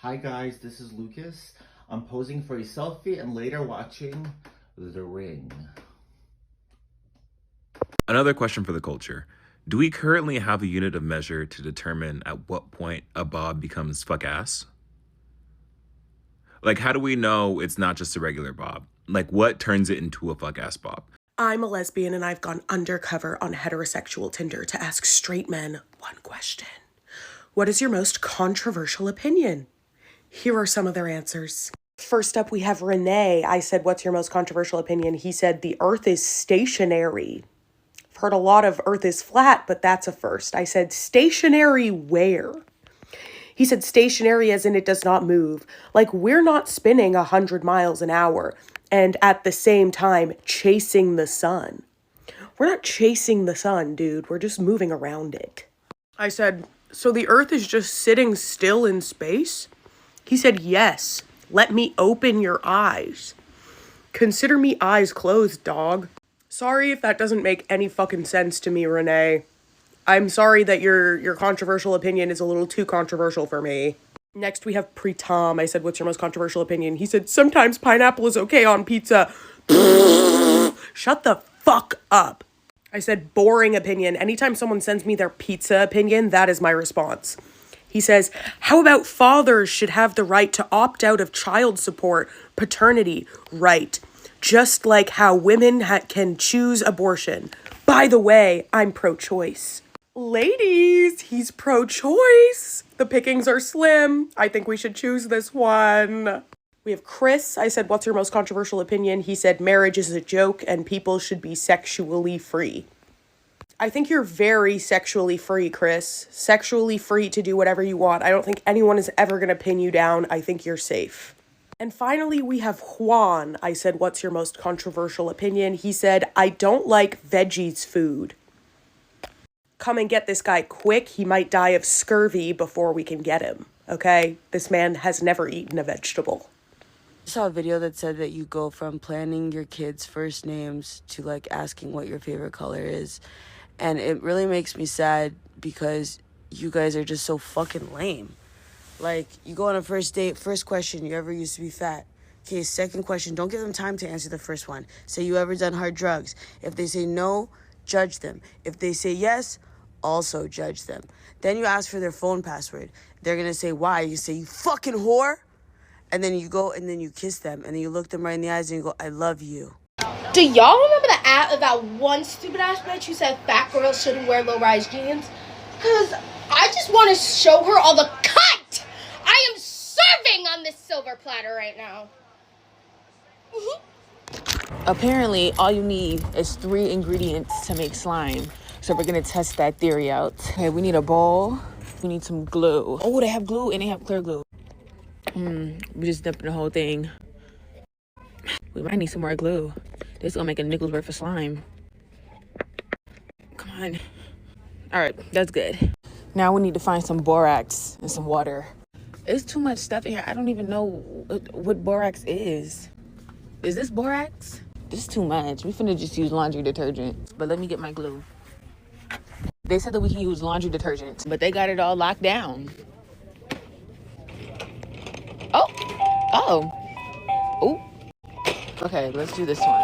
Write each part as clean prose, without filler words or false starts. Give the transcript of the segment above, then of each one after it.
Hi guys, this is Lucas. I'm posing for a selfie and later watching The Ring. Another question for the culture. Do we currently have a unit of measure to determine at what point a bob becomes fuck ass? Like, how do we know it's not just a regular bob? Like, what turns it into a fuck ass bob? I'm a lesbian and I've gone undercover on heterosexual Tinder to ask straight men one question. What is your most controversial opinion? Here are some of their answers. First up, we have Renee. I said, what's your most controversial opinion? He said, the earth is stationary. I've heard a lot of earth is flat, but that's a first. I said, stationary where? He said, stationary as in it does not move. Like, we're not spinning 100 miles an hour and at the same time chasing the sun. We're not chasing the sun, dude. We're just moving around it. I said, so the earth is just sitting still in space? He said, yes. Let me open your eyes. Consider me eyes closed, dog. Sorry if that doesn't make any fucking sense to me, Renee. I'm sorry that your controversial opinion is a little too controversial for me. Next, we have Pritam. I said, what's your most controversial opinion? He said, sometimes pineapple is okay on pizza. Shut the fuck up. I said, boring opinion. Anytime someone sends me their pizza opinion, that is my response. He says, how about fathers should have the right to opt out of child support, paternity, right? Just like how women can choose abortion. By the way, I'm pro-choice. Ladies, he's pro-choice. The pickings are slim. I think we should choose this one. We have Chris. I said, what's your most controversial opinion? He said, marriage is a joke and people should be sexually free. I think you're very sexually free, Chris. Sexually free to do whatever you want. I don't think anyone is ever going to pin you down. I think you're safe. And finally, we have Juan. I said, what's your most controversial opinion? He said, I don't like veggies food. Come and get this guy quick. He might die of scurvy before we can get him. Okay? This man has never eaten a vegetable. I saw a video that said that you go from planning your kids' first names to like asking what your favorite color is. And it really makes me sad because you guys are just so fucking lame. Like, you go on a first date, first question, you ever used to be fat? Okay, second question, don't give them time to answer the first one. Say, you ever done hard drugs? If they say no, judge them. If they say yes, also judge them. Then you ask for their phone password. They're gonna say, why? You say, you fucking whore. And then you go and then you kiss them. And then you look them right in the eyes and you go, I love you. Do y'all remember the ad of that one stupid-ass bitch who said fat girls shouldn't wear low-rise jeans? Because I just want to show her all the cunt I am serving on this silver platter right now. Apparently, all you need is 3 ingredients to make slime. So we're going to test that theory out. Okay, we need a bowl. We need some glue. Oh, they have glue and they have clear glue. We just dumping the whole thing. We might need some more glue. This is gonna make a nickel's worth of slime. Come on. All right, that's good. Now we need to find some borax and some water. It's too much stuff in here. I don't even know what borax is. Is this borax? This is too much. We finna just use laundry detergent. But let me get my glue. They said that we can use laundry detergent, but they got it all locked down. Oh. Okay, let's do this one.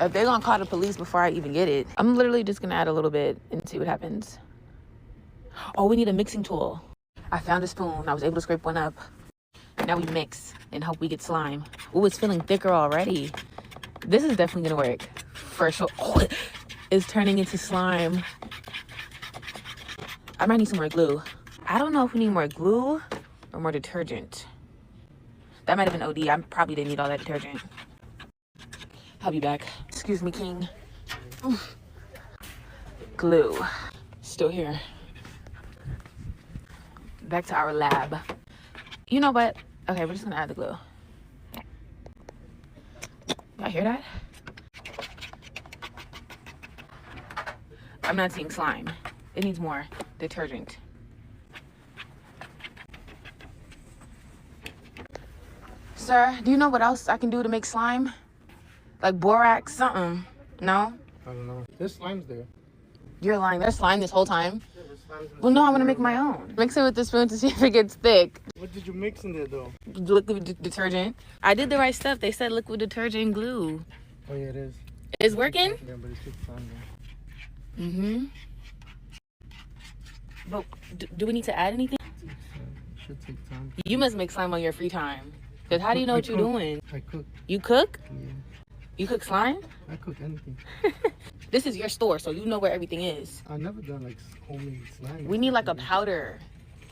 If they're gonna call the police before I even get it, I'm literally just gonna add a little bit and see what happens. Oh, we need a mixing tool. I found a spoon. I was able to scrape one up. Now we mix and hope we get slime. Ooh, it's feeling thicker already. This is definitely gonna work. For sure. Oh, it's turning into slime. I might need some more glue. I don't know if we need more glue or more detergent. That might have been OD. I probably didn't need all that detergent. I'll be back. Excuse me, King. Oof. Glue. Still here. Back to our lab. You know what? Okay, we're just gonna add the glue. Y'all hear that? I'm not seeing slime. It needs more detergent. Sir, do you know what else I can do to make slime? Like borax, something? No? I don't know. There's slimes there. You're lying. There's slime this whole time? Yeah, there's slime. Well, no, I want to make my own. Mix it with the spoon to see if it gets thick. What did you mix in there though? Liquid detergent. I did the right stuff. They said liquid detergent and glue. Oh yeah, it is. It's working? Yeah, but it takes time though. Mm-hmm. But do we need to add anything? Should take time. You must make slime on your free time. Because how do you know what you're doing? I cook. You cook? Yeah. You cook slime? I cook anything. This is your store, so you know where everything is. I've never done like homemade slime. We need like a powder.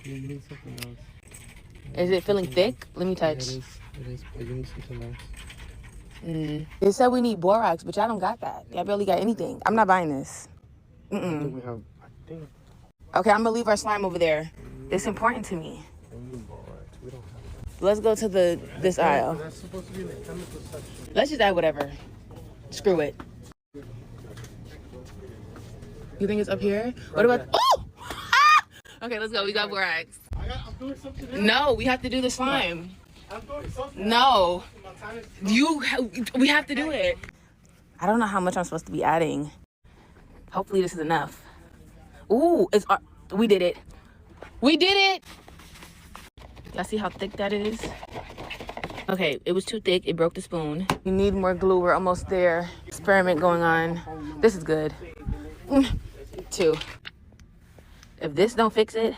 You need something else. Is it feeling thick? Let me touch. Yeah, it is. But you need something else. They said we need borax, but y'all don't got that. Y'all barely got anything. I'm not buying this. I think we have. I think. Okay, I'm gonna leave our slime over there. It's important to me. We need borax. We don't have that. Let's go to this aisle. That's supposed to be in the chemical section. Let's just add whatever. Screw it. You think it's up here? What about? Oh! Okay, let's go. We got borax. I'm doing something else. No, we have to do the slime. I'm doing something. No, My time is. we have to do it. I don't know how much I'm supposed to be adding. Hopefully this is enough. Ooh, we did it. We did it. Y'all see how thick that is? Okay, it was too thick. It broke the spoon. We need more glue. We're almost there. Experiment going on. This is good. 2. If this don't fix it,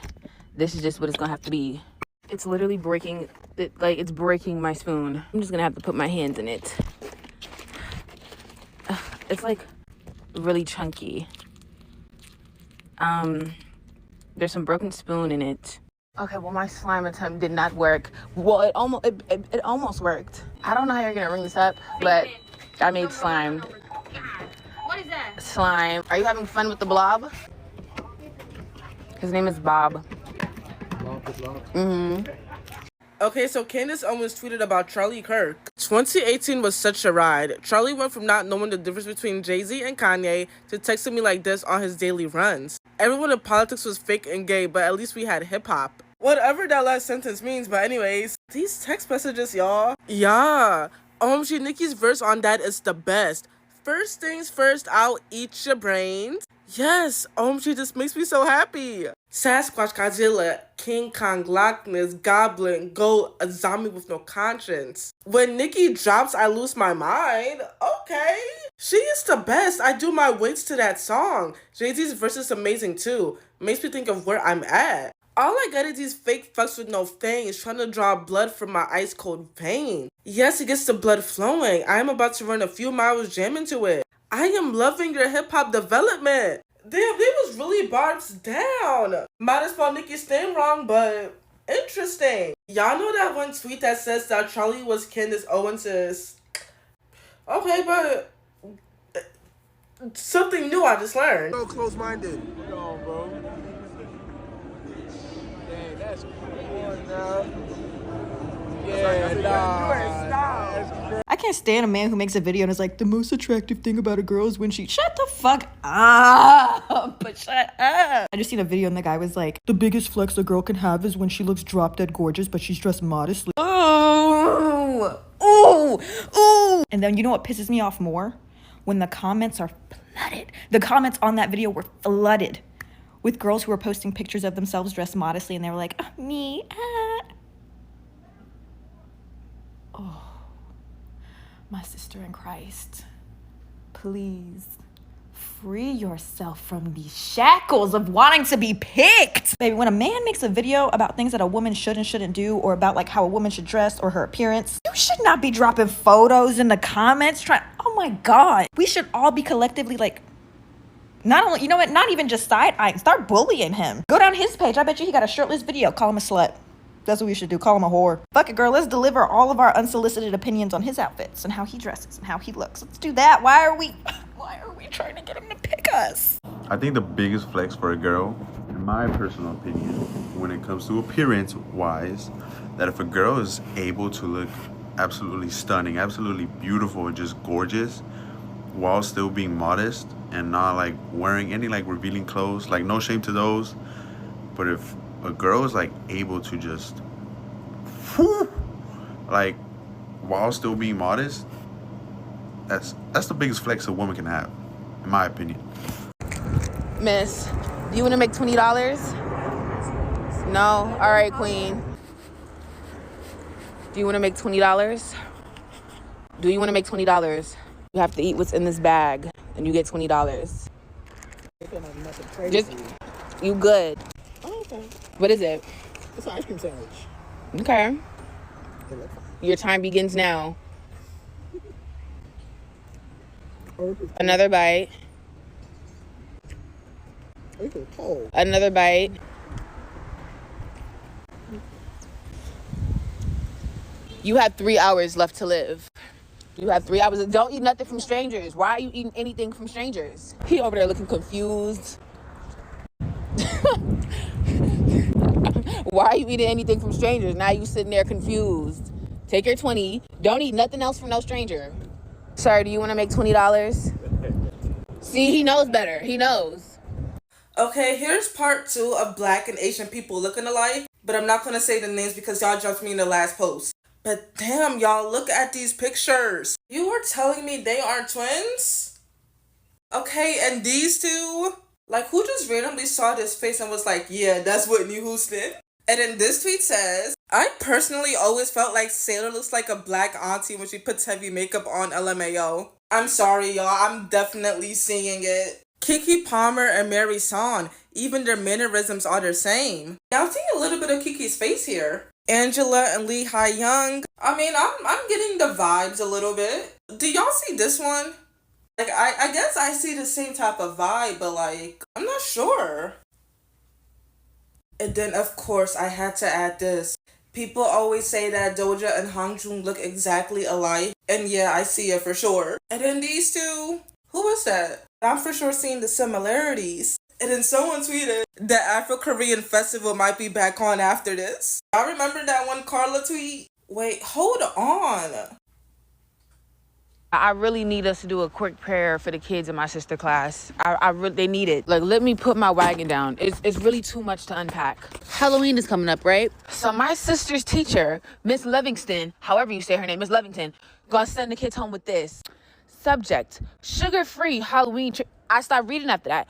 this is just what it's gonna have to be. It's literally breaking, it's breaking my spoon. I'm just gonna have to put my hands in it. It's like really chunky. There's some broken spoon in it. Okay, well my slime attempt did not work. Well, it almost worked. I don't know how you're gonna ring this up, but I made slime. What is that? Slime. Are you having fun with the blob? His name is Bob. Okay, so Candace Owens tweeted about Charlie Kirk. 2018 was such a ride. Charlie went from not knowing the difference between Jay-Z and Kanye to texting me like this on his daily runs. Everyone in politics was fake and gay, but at least we had hip-hop. Whatever that last sentence means, but anyways, these text messages, y'all. Yeah. OMG, Nicki's verse on that is the best. First things first, I'll eat your brains. Yes, OMG, this makes me so happy. Sasquatch, Godzilla, King Kong, Loch Ness, Goblin, Goat, a zombie with no conscience. When Nicki drops I Lose My Mind, okay. She is the best. I do my weights to that song. Jay-Z's verse is amazing too. Makes me think of where I'm at. All I get is these fake fucks with no fangs trying to draw blood from my ice cold vein. Yes, it gets the blood flowing. I am about to run a few miles jamming to it. I am loving your hip-hop development. Damn, they was really barbs down. Might as well Nicki's name wrong, but interesting. Y'all know that one tweet that says that Charlie was Candace Owens'. Okay, but something new I just learned. So close-minded. Come on, bro. Dang, that's cool now. Yeah, nah. I can't stand a man who makes a video and is like, the most attractive thing about a girl is when she... Shut the fuck up! But shut up! I just seen a video and the guy was like, the biggest flex a girl can have is when she looks drop dead gorgeous, but she's dressed modestly. Ooh! Ooh! Ooh! And then you know what pisses me off more? When the comments are flooded. The comments on that video were flooded with girls who were posting pictures of themselves dressed modestly and they were like, me, Oh, my sister in Christ, please free yourself from these shackles of wanting to be picked. Baby, when a man makes a video about things that a woman should and shouldn't do, or about like how a woman should dress or her appearance, you should not be dropping photos in the comments oh my God. We should all be collectively like, not only, you know what, not even just side-eyeing, start bullying him. Go down his page, I bet you he got a shirtless video, call him a slut. That's what we should do. Call him a whore. Fuck it, girl. Let's deliver all of our unsolicited opinions on his outfits and how he dresses and how he looks. Let's do that. Why are we trying to get him to pick us? I think the biggest flex for a girl, in my personal opinion, when it comes to appearance-wise, that if a girl is able to look absolutely stunning, absolutely beautiful, and just gorgeous, while still being modest and not like wearing any like revealing clothes, like no shame to those, but if a girl is like able to just like while still being modest, that's the biggest flex a woman can have, in my opinion. Miss, Do you want to make $20? No? All right, queen. Do you want to make $20? Do you want to make $20? You have to eat what's in this bag, and you get $20. Just, you good. Oh, okay. What is it? It's an ice cream sandwich. Okay. Your time begins now. Another bite. Another bite. You have 3 hours left to live. You have 3 hours. Don't eat nothing from strangers. Why are you eating anything from strangers? He over there looking confused. Why are you eating anything from strangers? Now you sitting there confused. Take your 20. Don't eat nothing else from no stranger. Sir, do you want to make $20? See, he knows better. He knows. Okay, here's part 2 of Black and Asian people looking alike, but I'm not gonna say the names because y'all jumped me in the last post. But damn, y'all, look at these pictures. You were telling me they aren't twins? Okay, and these two? Like, who just randomly saw this face and was like, yeah, that's Whitney Houston? And then this tweet says, I personally always felt like Sailor looks like a black auntie when she puts heavy makeup on, LMAO. I'm sorry, y'all, I'm definitely seeing it. Kiki Palmer and Mary Son, even their mannerisms are the same. Now I'm seeing a little bit of Kiki's face here. Angela and Lee Hai Young. I mean, I'm getting the vibes a little bit. Do y'all see this one? Like, I guess I see the same type of vibe, but like, I'm not sure. And then, of course, I had to add this. People always say that Doja and Hangjun look exactly alike. And yeah, I see it for sure. And then these two, who was that? I'm for sure seeing the similarities. And then someone tweeted that Afro-Korean festival might be back on after this. I remember that one Carla tweet. Wait, hold on. I really need us to do a quick prayer for the kids in my sister class. They need it. Like, let me put my wagon down. It's really too much to unpack. Halloween is coming up, right? So my sister's teacher, Miss Livingston, however you say her name, Miss Levington, gonna send the kids home with this. Subject, sugar-free Halloween. I started reading after that.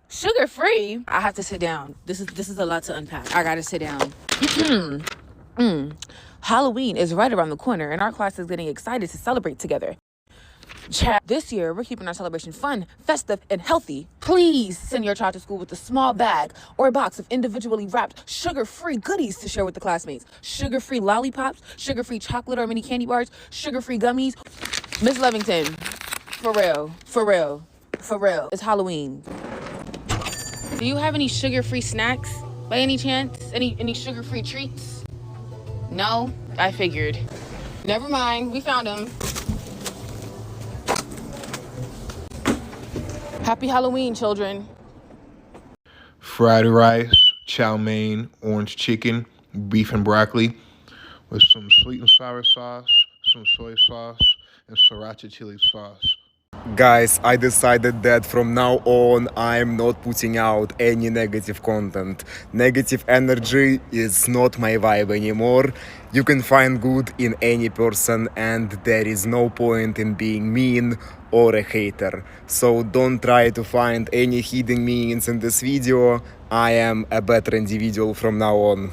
Sugar-free? I have to sit down. This is a lot to unpack. I gotta sit down. Halloween is right around the corner, and our class is getting excited to celebrate together. This year, we're keeping our celebration fun, festive, and healthy. Please send your child to school with a small bag or a box of individually wrapped sugar-free goodies to share with the classmates. Sugar-free lollipops, sugar-free chocolate or mini candy bars, sugar-free gummies. Miss Levington, for real, for real, for real. It's Halloween. Do you have any sugar-free snacks by any chance? Any sugar-free treats? No? I figured. Never mind, we found them. Happy Halloween, children. Fried rice, chow mein, orange chicken, beef and broccoli with some sweet and sour sauce, some soy sauce, and sriracha chili sauce. Guys, I decided that from now on I'm not putting out any negative content. Negative energy is not my vibe anymore. You can find good in any person and there is no point in being mean or a hater. So don't try to find any hidden meanings in this video. I am a better individual from now on.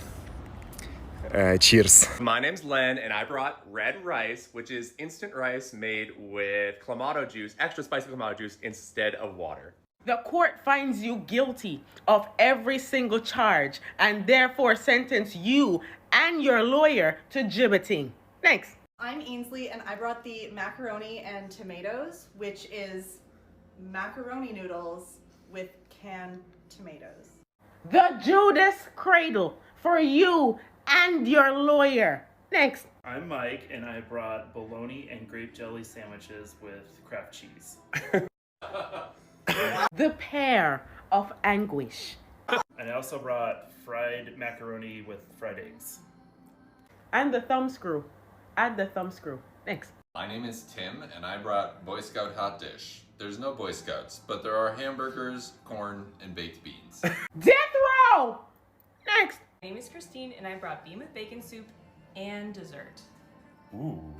Cheers. My name's Len, and I brought red rice, which is instant rice made with clamato juice, extra spicy clamato juice, instead of water. The court finds you guilty of every single charge and therefore sentence you and your lawyer to gibbeting. Next. I'm Ainsley, and I brought the macaroni and tomatoes, which is macaroni noodles with canned tomatoes. The Judas Cradle for you and your lawyer. Next. I'm Mike, and I brought bologna and grape jelly sandwiches with Kraft cheese. The pear of anguish. And I also brought fried macaroni with fried eggs. And the thumbscrew. Add the thumbscrew. Next. My name is Tim, and I brought Boy Scout hot dish. There's no Boy Scouts, but there are hamburgers, corn, and baked beans. Death row! Next. My name is Christine, and I brought bean with bacon soup and dessert. Ooh.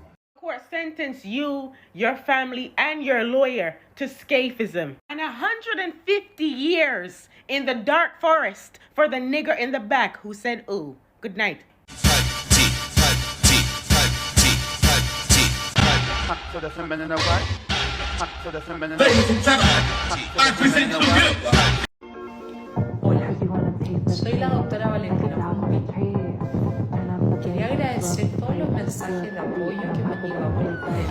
Court sentence you, your family, and your lawyer to scaphism. And 150 years in the dark forest for the nigger in the back who said ooh. Good night. Ladies and gentlemen, I present to Soy la doctora Valentina Pompi. Quería agradecer todos los mensajes de apoyo que me han llegado por ustedes.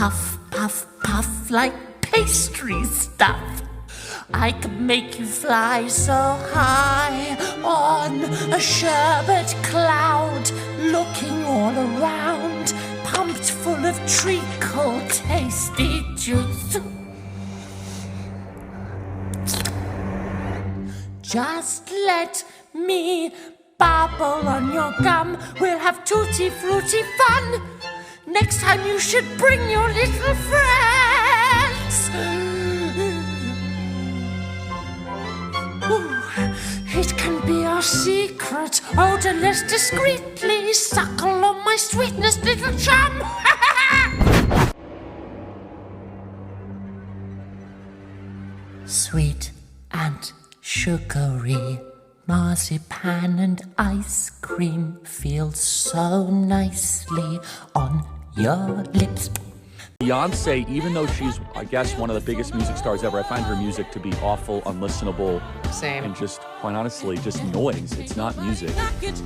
Puff, puff, puff like pastry stuff. I could make you fly so high on a sherbet cloud, looking all around, pumped full of treacle, tasty juice. Just let me bubble on your gum. We'll have tutti frutti fun. Next time you should bring your little friends. Ooh, it can be our secret, odorless discreetly. Suckle on my sweetness, little chum. Sweet and sugary marzipan and ice cream feel so nicely on your lips. Beyonce, even though she's, I guess, one of the biggest music stars ever, I find her music to be awful, unlistenable. Same. And just, quite honestly, just noise. It's not music. Like it